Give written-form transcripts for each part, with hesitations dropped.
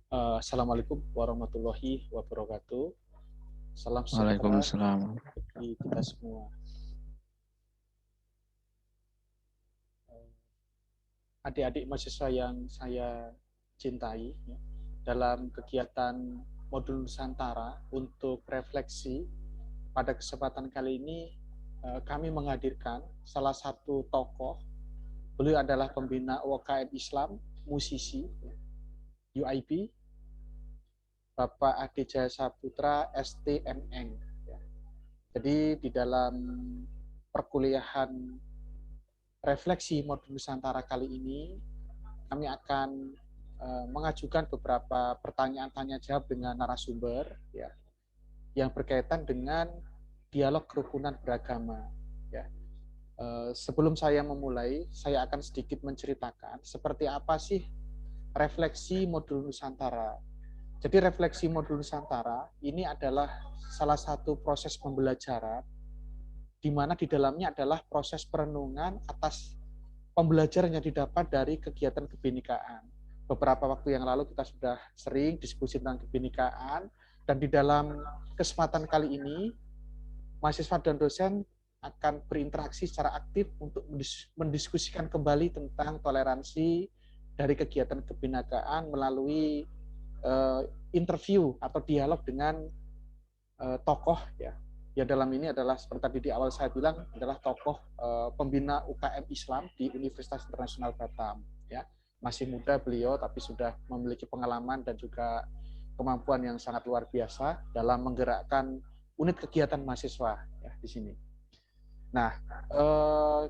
Assalamualaikum warahmatullahi wabarakatuh. Salam sejahtera Waalaikumsalam. bagi kita semua. Adik-adik mahasiswa yang saya cintai, ya, dalam kegiatan Modul Nusantara untuk refleksi, pada kesempatan kali ini kami menghadirkan salah satu tokoh. Beliau adalah pembina UKM Islam, musisi, UIB, Bapak Ade Jaya Saputra, STMN. Ya. Jadi di dalam perkuliahan refleksi Modul Nusantara kali ini, kami akan mengajukan beberapa pertanyaan tanya jawab dengan narasumber, ya, yang berkaitan dengan dialog kerukunan beragama. Ya. Sebelum saya memulai, saya akan sedikit menceritakan seperti apa sih refleksi Modul Nusantara. Jadi refleksi Modul Nusantara ini adalah salah satu proses pembelajaran di mana di dalamnya adalah proses perenungan atas pembelajaran yang didapat dari kegiatan kebinekaan. Beberapa waktu yang lalu kita sudah sering diskusi tentang kebinekaan, dan di dalam kesempatan kali ini, mahasiswa dan dosen akan berinteraksi secara aktif untuk mendiskusikan kembali tentang toleransi dari kegiatan kebinekaan melalui interview atau dialog dengan tokoh, ya, yang dalam ini adalah seperti tadi di awal saya bilang adalah tokoh pembina UKM Islam di Universitas Internasional Batam, ya. Masih muda beliau tapi sudah memiliki pengalaman dan juga kemampuan yang sangat luar biasa dalam menggerakkan unit kegiatan mahasiswa, ya, di sini. Nah,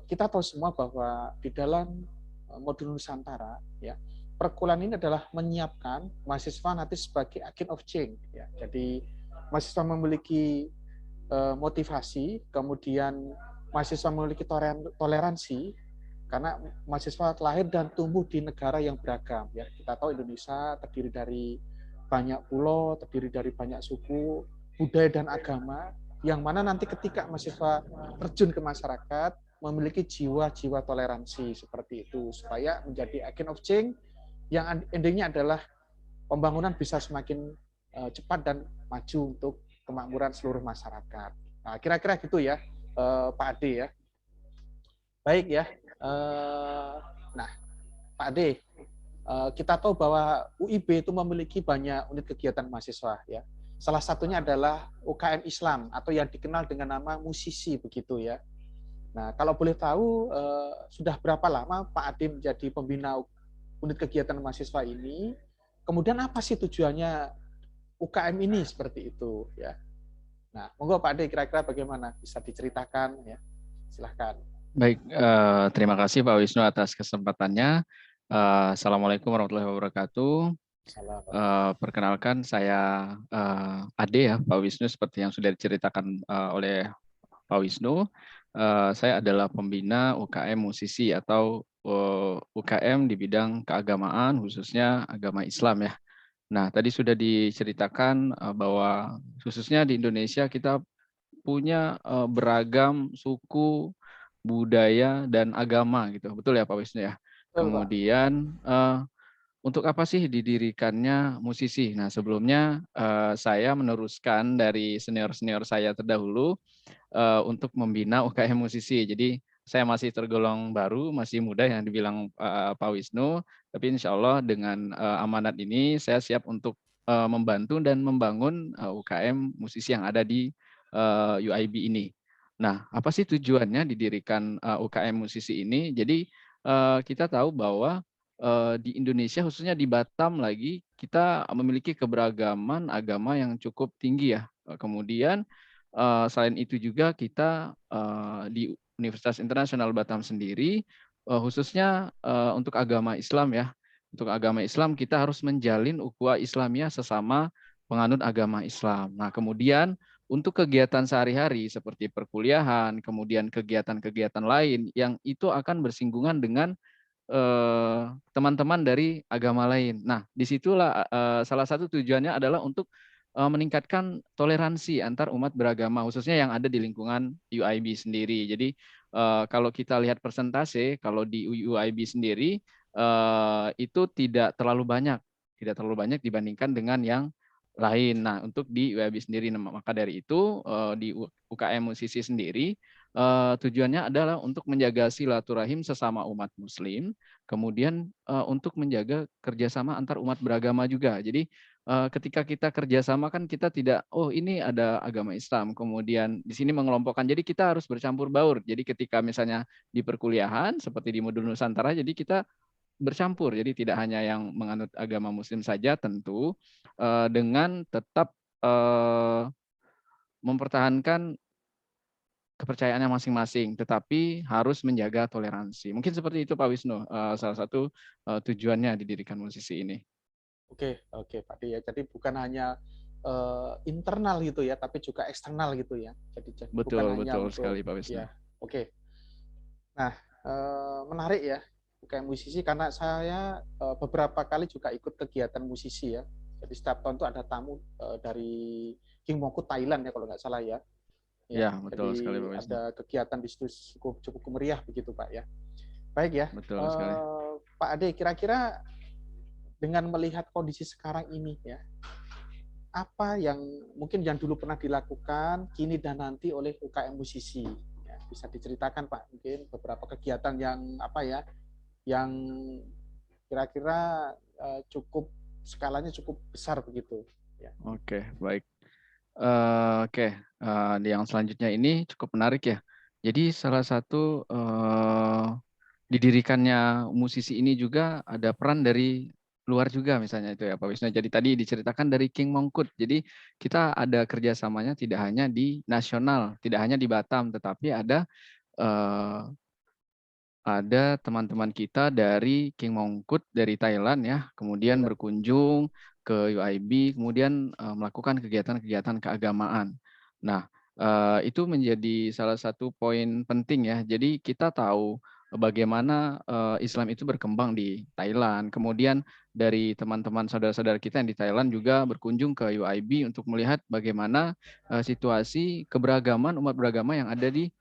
kita tahu semua bahwa di dalam Modul Nusantara, ya, perkuliahan ini adalah menyiapkan mahasiswa nanti sebagai agent of change, ya. Jadi mahasiswa memiliki motivasi, kemudian mahasiswa memiliki toleransi, karena mahasiswa lahir dan tumbuh di negara yang beragam. Ya, kita tahu Indonesia terdiri dari banyak pulau, terdiri dari banyak suku, budaya dan agama, yang mana nanti ketika mahasiswa terjun ke masyarakat memiliki jiwa-jiwa toleransi seperti itu, supaya menjadi agent of change yang endingnya adalah pembangunan bisa semakin cepat dan maju untuk kemakmuran seluruh masyarakat. Nah, kira-kira gitu ya, Pak Ade, ya. Baik ya. Nah, Pak Ade, kita tahu bahwa UIB itu memiliki banyak unit kegiatan mahasiswa, ya. Salah satunya adalah UKM Islam atau yang dikenal dengan nama musisi, begitu ya. Nah, kalau boleh tahu, sudah berapa lama Pak Ade menjadi pembina unit kegiatan mahasiswa ini? Kemudian apa sih tujuannya UKM ini seperti itu, ya? Nah, monggo Pak Ade, kira-kira bagaimana, bisa diceritakan, ya? Silahkan. Baik, terima kasih Pak Wisnu atas kesempatannya. Assalamualaikum warahmatullahi wabarakatuh. Salam. Perkenalkan saya Ade ya, Pak Wisnu, seperti yang sudah diceritakan oleh Pak Wisnu. Saya adalah pembina UKM musisi atau UKM di bidang keagamaan, khususnya agama Islam ya. Nah, tadi sudah diceritakan bahwa khususnya di Indonesia kita punya beragam suku, budaya, dan agama gitu. Betul ya Pak Wisnu ya? Betul, Pak. Kemudian untuk apa sih didirikannya musisi? Nah, sebelumnya saya meneruskan dari senior-senior saya terdahulu untuk membina UKM musisi. Jadi saya masih tergolong baru, masih muda yang dibilang Pak Wisnu, tapi insya Allah dengan amanat ini saya siap untuk membantu dan membangun UKM musisi yang ada di UIB ini. Nah, apa sih tujuannya didirikan UKM musisi ini? Jadi kita tahu bahwa di Indonesia, khususnya di Batam lagi, kita memiliki keberagaman agama yang cukup tinggi ya. Kemudian selain itu juga kita di Universitas Internasional Batam sendiri, khususnya untuk agama Islam ya. Untuk agama Islam kita harus menjalin ukhuwah Islamiyah sesama penganut agama Islam. Nah, kemudian untuk kegiatan sehari-hari seperti perkuliahan, kemudian kegiatan-kegiatan lain yang itu akan bersinggungan dengan teman-teman dari agama lain. Nah, disitulah salah satu tujuannya adalah untuk meningkatkan toleransi antar umat beragama, khususnya yang ada di lingkungan UIB sendiri. Jadi kalau kita lihat persentase, kalau di UIB sendiri itu tidak terlalu banyak tidak terlalu banyak dibandingkan dengan yang lain. Nah, untuk di UAB sendiri, maka dari itu di UKM Musisi sendiri tujuannya adalah untuk menjaga silaturahim sesama umat Muslim, kemudian untuk menjaga kerjasama antar umat beragama juga. Jadi ketika kita kerjasama kan kita tidak, oh ini ada agama Islam, kemudian di sini mengelompokkan. Jadi kita harus bercampur baur. Jadi ketika misalnya di perkuliahan seperti di Modul Nusantara, jadi kita bercampur. Jadi tidak hanya yang menganut agama Muslim saja, tentu dengan tetap mempertahankan kepercayaannya masing-masing, tetapi harus menjaga toleransi. Mungkin seperti itu Pak Wisnu, salah satu tujuannya didirikan musisi ini. Oke, oke Pak D ya. Jadi bukan hanya internal gitu ya, tapi juga eksternal gitu ya. Jadi bukan Betul, hanya betul untuk sekali Pak Wisnu. ya. Oke. Nah, menarik ya UKM musisi karena saya beberapa kali juga ikut kegiatan musisi ya. Jadi setiap tahun itu ada tamu dari King Mongkut Thailand ya kalau nggak salah ya. Ya, Ya, betul sekali jadi Pak Wisnu. ada kegiatan di situ cukup meriah begitu Pak ya. Baik ya, Betul sekali. Pak Ade, kira-kira dengan melihat kondisi sekarang ini ya, apa yang mungkin yang dulu pernah dilakukan kini dan nanti oleh UKM musisi? Ya, bisa diceritakan Pak, mungkin beberapa kegiatan yang apa ya, yang kira-kira cukup skalanya cukup besar begitu. Ya. Oke, baik. Oke, yang selanjutnya ini cukup menarik ya. Jadi salah satu didirikannya musisi ini juga ada peran dari luar juga misalnya itu ya Pak Wisnu. Jadi tadi diceritakan dari King Mongkut. Jadi kita ada kerjasamanya tidak hanya di nasional, tidak hanya di Batam, tetapi eh, ada teman-teman kita dari King Mongkut dari Thailand ya, kemudian Thailand. berkunjung ke UIB, kemudian melakukan kegiatan-kegiatan keagamaan. Nah, itu menjadi salah satu poin penting ya. Jadi kita tahu bagaimana Islam itu berkembang di Thailand. Kemudian dari teman-teman saudara-saudara kita yang di Thailand juga berkunjung ke UIB untuk melihat bagaimana situasi keberagaman umat beragama yang ada di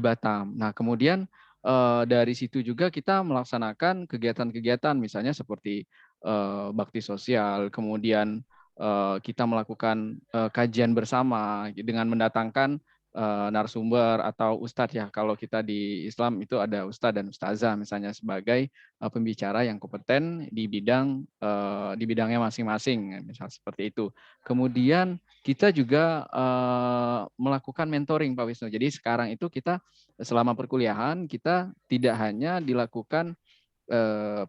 Batam. Nah, kemudian dari situ juga kita melaksanakan kegiatan-kegiatan misalnya seperti bakti sosial, kemudian kita melakukan kajian bersama dengan mendatangkan narasumber atau ustadz ya. Kalau kita di Islam itu ada ustadz dan ustazah misalnya sebagai pembicara yang kompeten di bidangnya masing-masing, misal seperti itu. Kemudian kita juga melakukan mentoring Pak Wisnu. Jadi sekarang itu kita selama perkuliahan kita tidak hanya dilakukan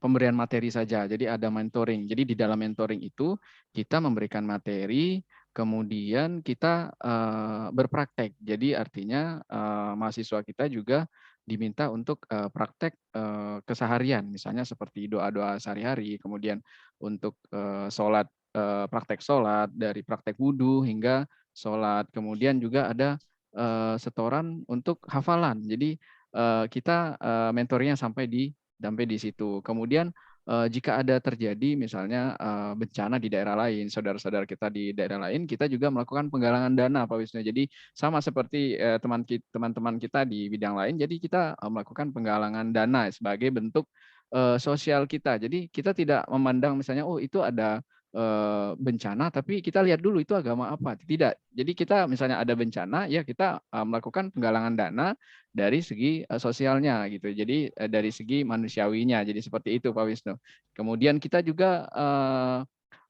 pemberian materi saja. Jadi ada mentoring. Jadi di dalam mentoring itu kita memberikan materi, kemudian kita berpraktek. Jadi artinya mahasiswa kita juga diminta untuk praktek keseharian, misalnya seperti doa-doa sehari-hari, kemudian untuk sholat, praktek sholat, dari praktek wudhu hingga sholat. Kemudian juga ada setoran untuk hafalan. Jadi kita mentornya sampai di situ. Kemudian jika ada terjadi misalnya bencana di daerah lain, saudara-saudara kita di daerah lain, kita juga melakukan penggalangan dana, Pak Wisnu. Jadi sama seperti teman-teman kita di bidang lain, jadi kita melakukan penggalangan dana sebagai bentuk sosial kita. Jadi kita tidak memandang misalnya, oh itu ada bencana, tapi kita lihat dulu itu agama apa. Tidak. Jadi kita misalnya ada bencana, ya kita melakukan penggalangan dana dari segi sosialnya gitu. Jadi dari segi manusiawinya. Jadi seperti itu Pak Wisnu. Kemudian kita juga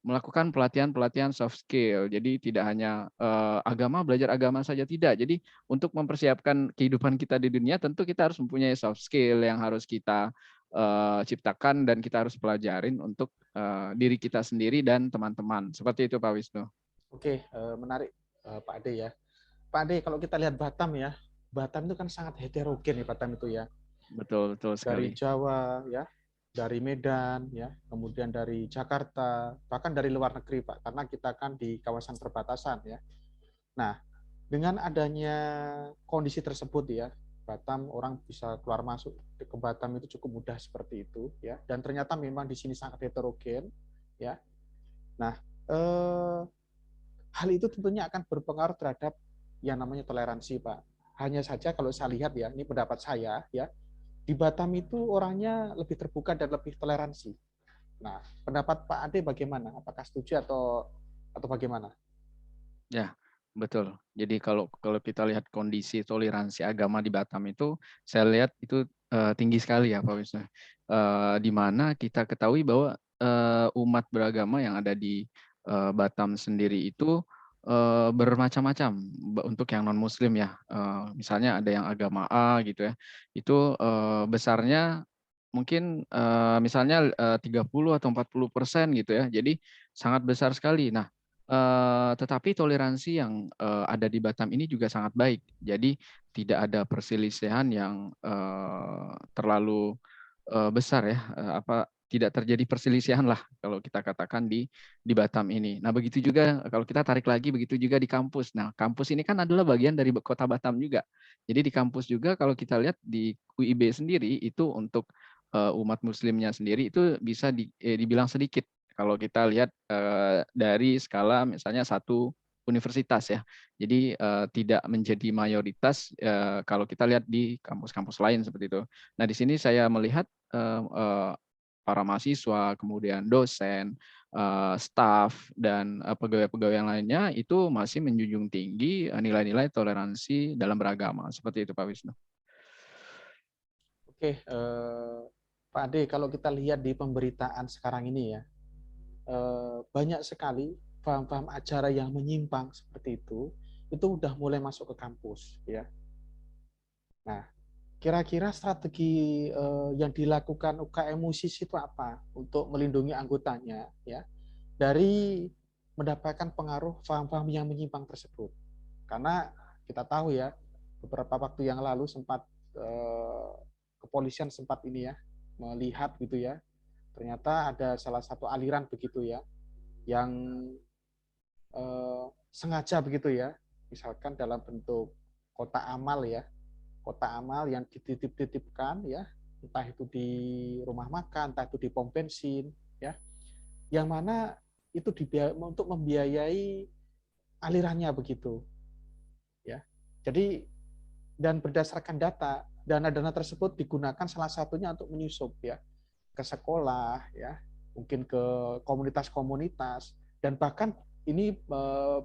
melakukan pelatihan-pelatihan soft skill. Jadi tidak hanya agama, belajar agama saja tidak. Jadi untuk mempersiapkan kehidupan kita di dunia tentu kita harus mempunyai soft skill yang harus kita ciptakan dan kita harus pelajarin untuk diri kita sendiri dan teman-teman. Seperti itu Pak Wisnu. Oke, menarik Pak Ade ya. Pak Ade, kalau kita lihat Batam ya, Batam itu kan sangat heterogen ya Batam itu ya. Betul, betul Dari sekali. Jawa ya, dari Medan ya, kemudian dari Jakarta, bahkan dari luar negeri Pak, karena kita kan di kawasan perbatasan ya. Nah, dengan adanya kondisi tersebut ya, Batam orang bisa keluar masuk ke Batam itu cukup mudah seperti itu ya, dan ternyata memang di sini sangat heterogen ya. Nah, hal itu tentunya akan berpengaruh terhadap yang namanya toleransi, Pak. Hanya saja kalau saya lihat ya, ini pendapat saya ya, di Batam itu orangnya lebih terbuka dan lebih toleransi. Nah, pendapat Pak Ade bagaimana? Apakah setuju atau bagaimana? Ya, betul. Jadi kalau kalau kita lihat kondisi toleransi agama di Batam itu, saya lihat itu tinggi sekali ya Pak Wisnu. Di mana kita ketahui bahwa umat beragama yang ada di Batam sendiri itu bermacam-macam. Untuk yang non Muslim ya, misalnya ada yang agama A gitu ya, itu besarnya mungkin misalnya 30 atau 40% gitu ya. Jadi sangat besar sekali. Nah, tetapi toleransi yang ada di Batam ini juga sangat baik. Jadi tidak ada perselisihan yang terlalu besar ya, tidak terjadi perselisihan lah kalau kita katakan di Batam ini. Nah, begitu juga kalau kita tarik lagi begitu juga di kampus. Nah, kampus ini kan adalah bagian dari kota Batam juga. Jadi di kampus juga kalau kita lihat di UIB sendiri itu untuk umat muslimnya sendiri itu bisa dibilang sedikit kalau kita lihat dari skala misalnya satu universitas ya. Jadi tidak menjadi mayoritas kalau kita lihat di kampus-kampus lain seperti itu. Nah, di sini saya melihat para mahasiswa, kemudian dosen, staf, dan pegawai-pegawai yang lainnya itu masih menjunjung tinggi nilai-nilai toleransi dalam beragama. Seperti itu, Pak Wisnu. Oke, Pak Ade, kalau kita lihat di pemberitaan sekarang ini ya, banyak sekali paham-paham ajaran yang menyimpang seperti itu udah mulai masuk ke kampus, ya. Nah, kira-kira strategi yang dilakukan UKM Musis itu apa untuk melindungi anggotanya, ya, dari mendapatkan pengaruh paham-paham yang menyimpang tersebut? Karena kita tahu ya, beberapa waktu yang lalu sempat kepolisian sempat ini ya melihat gitu ya, ternyata ada salah satu aliran begitu ya yang sengaja begitu ya, misalkan dalam bentuk kota amal ya, kota amal yang dititip-titipkan ya, entah itu di rumah makan, entah itu di pom bensin ya, yang mana itu untuk membiayai alirannya begitu ya. Jadi dan berdasarkan data, dana-dana tersebut digunakan salah satunya untuk menyusup ya ke sekolah ya, mungkin ke komunitas-komunitas, dan bahkan ini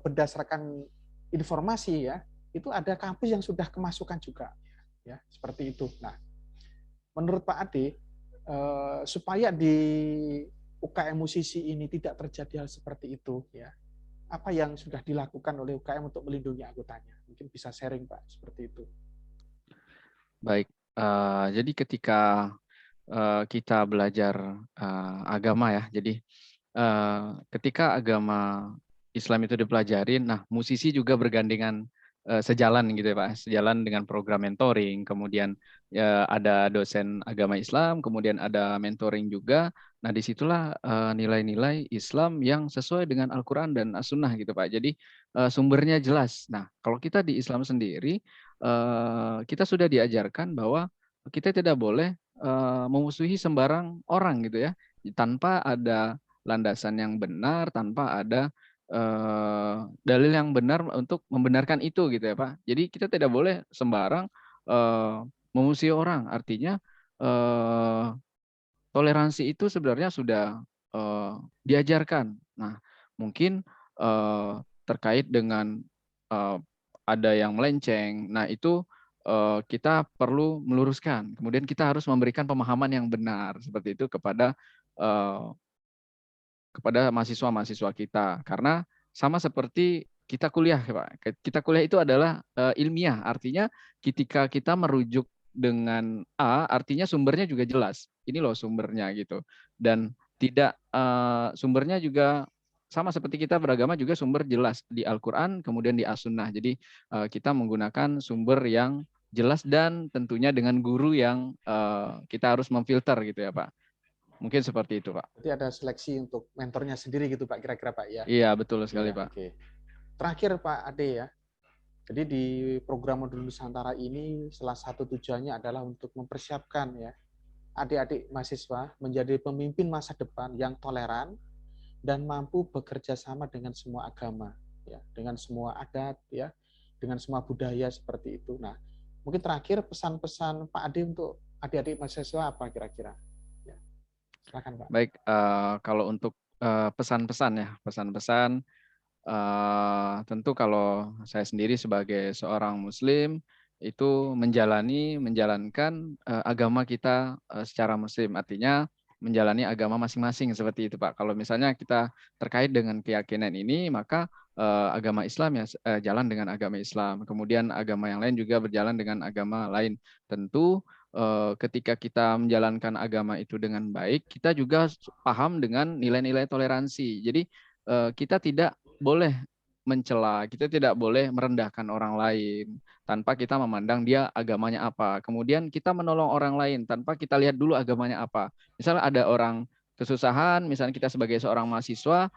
berdasarkan informasi ya, itu ada kampus yang sudah kemasukan juga ya, seperti itu. Nah, menurut Pak Ade supaya di UKM musisi ini tidak terjadi hal seperti itu ya, apa yang sudah dilakukan oleh UKM untuk melindungi anggotanya? Mungkin bisa sharing Pak, seperti itu. Baik, jadi ketika kita belajar agama ya, jadi ketika agama Islam itu dipelajarin, nah musisi juga bergandengan sejalan gitu ya Pak, sejalan dengan program mentoring, kemudian ya ada dosen agama Islam, kemudian ada mentoring juga. Nah disitulah nilai-nilai Islam yang sesuai dengan Al-Quran dan As-Sunnah gitu Pak. Jadi sumbernya jelas. Nah kalau kita di Islam sendiri, kita sudah diajarkan bahwa kita tidak boleh memusuhi sembarang orang gitu ya, tanpa ada landasan yang benar, tanpa ada dalil yang benar untuk membenarkan itu gitu ya Pak. Jadi kita tidak boleh sembarang memusuhi orang. Artinya toleransi itu sebenarnya sudah diajarkan. Nah, mungkin terkait dengan uh, ada yang melenceng. Nah, itu kita perlu meluruskan. Kemudian kita harus memberikan pemahaman yang benar seperti itu kepada mahasiswa-mahasiswa kita. Karena sama seperti kita kuliah, Pak. Kita kuliah itu adalah ilmiah. Artinya ketika kita merujuk dengan A, artinya sumbernya juga jelas. Ini loh sumbernya gitu. Dan tidak sumbernya juga sama seperti kita beragama juga sumber jelas di Al-Quran, kemudian di As-Sunnah. Jadi kita menggunakan sumber yang jelas dan tentunya dengan guru yang kita harus memfilter gitu ya Pak. Mungkin seperti itu Pak. Jadi ada seleksi untuk mentornya sendiri gitu Pak, kira-kira Pak ya? Iya, betul sekali Iya, Pak. oke. Terakhir Pak Ade ya, jadi di program Modul Nusantara ini salah satu tujuannya adalah untuk mempersiapkan ya adik-adik mahasiswa menjadi pemimpin masa depan yang toleran dan mampu bekerja sama dengan semua agama ya, dengan semua adat ya, dengan semua budaya seperti itu. Nah, mungkin terakhir pesan-pesan Pak Ade untuk adik-adik mahasiswa apa kira-kira? Ya. Silakan Pak. Baik, kalau untuk pesan-pesan ya, pesan-pesan, tentu kalau saya sendiri sebagai seorang muslim, itu menjalankan, agama kita, secara muslim. Artinya menjalani agama masing-masing seperti itu, Pak. Kalau misalnya kita terkait dengan keyakinan ini, maka, agama Islam ya jalan dengan agama Islam, kemudian agama yang lain juga berjalan dengan agama lain. Tentu, ketika kita menjalankan agama itu dengan baik, kita juga paham dengan nilai-nilai toleransi. Jadi, kita tidak boleh mencela, kita tidak boleh merendahkan orang lain, tanpa kita memandang dia agamanya apa. Kemudian kita menolong orang lain tanpa kita lihat dulu agamanya apa. Misalnya ada orang kesusahan, misalnya kita sebagai seorang mahasiswa,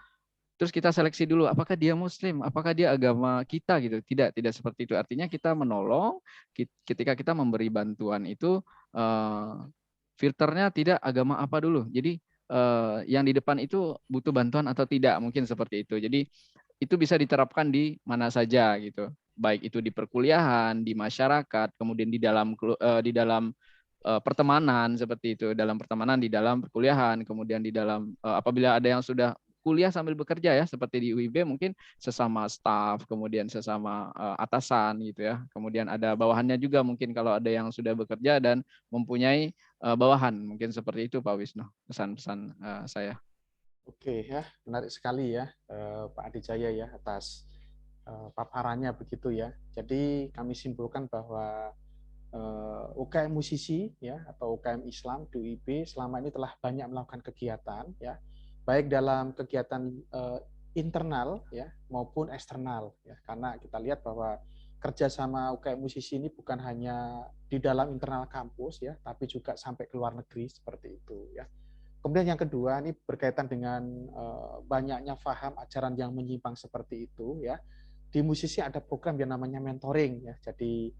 terus kita seleksi dulu apakah dia muslim, apakah dia agama kita gitu. Tidak seperti itu. Artinya kita menolong, ketika kita memberi bantuan itu, filternya tidak agama apa dulu. Jadi, yang di depan itu butuh bantuan atau tidak, mungkin seperti itu. Jadi itu bisa diterapkan di mana saja gitu. Baik itu di perkuliahan, di masyarakat, kemudian di dalam pertemanan seperti itu, dalam pertemanan, di dalam perkuliahan, kemudian di dalam apabila ada yang sudah kuliah sambil bekerja ya, seperti di UIB mungkin sesama staf, kemudian sesama atasan gitu ya. Kemudian ada bawahannya juga mungkin kalau ada yang sudah bekerja dan mempunyai bawahan, mungkin seperti itu Pak Wisnu, pesan-pesan saya. Oke ya, menarik sekali ya Pak Adijaya ya atas paparannya begitu ya. Jadi kami simpulkan bahwa UKM musisi ya atau UKM Islam di UIB selama ini telah banyak melakukan kegiatan ya, baik dalam kegiatan internal ya maupun eksternal ya. Karena kita lihat bahwa kerjasama UKM musisi ini bukan hanya di dalam internal kampus ya, tapi juga sampai ke luar negeri seperti itu ya. Kemudian yang kedua ini berkaitan dengan banyaknya paham ajaran yang menyimpang seperti itu ya. Di musisi ada program yang namanya mentoring ya. Jadi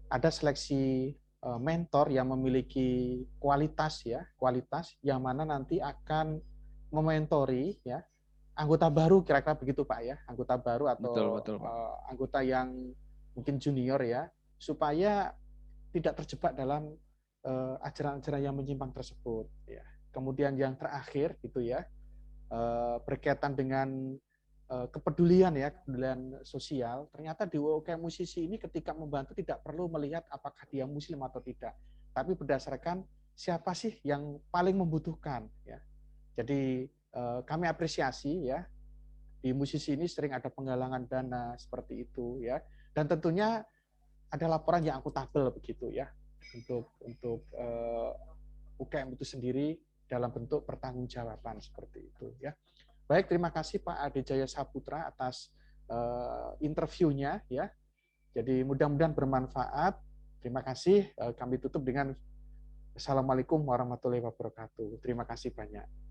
ada seleksi mentor yang memiliki kualitas ya, kualitas yang mana nanti akan mementori ya anggota baru kira-kira begitu Pak ya, anggota baru Betul atau betul Pak. anggota yang mungkin junior ya, supaya tidak terjebak dalam ajaran-ajaran yang menyimpang tersebut ya. Kemudian yang terakhir gitu ya, berkaitan dengan kepedulian ya, kepedulian sosial. Ternyata di UKM musisi ini ketika membantu tidak perlu melihat apakah dia muslim atau tidak, tapi berdasarkan siapa sih yang paling membutuhkan ya. Jadi kami apresiasi ya, di musisi ini sering ada penggalangan dana seperti itu ya. Dan tentunya ada laporan yang akuntabel begitu ya untuk UKM itu sendiri dalam bentuk pertanggungjawaban seperti itu ya. Baik, terima kasih Pak Adijaya Saputra atas interviewnya ya. Jadi mudah-mudahan bermanfaat. Terima kasih. Kami tutup dengan Assalamualaikum warahmatullahi wabarakatuh. Terima kasih banyak.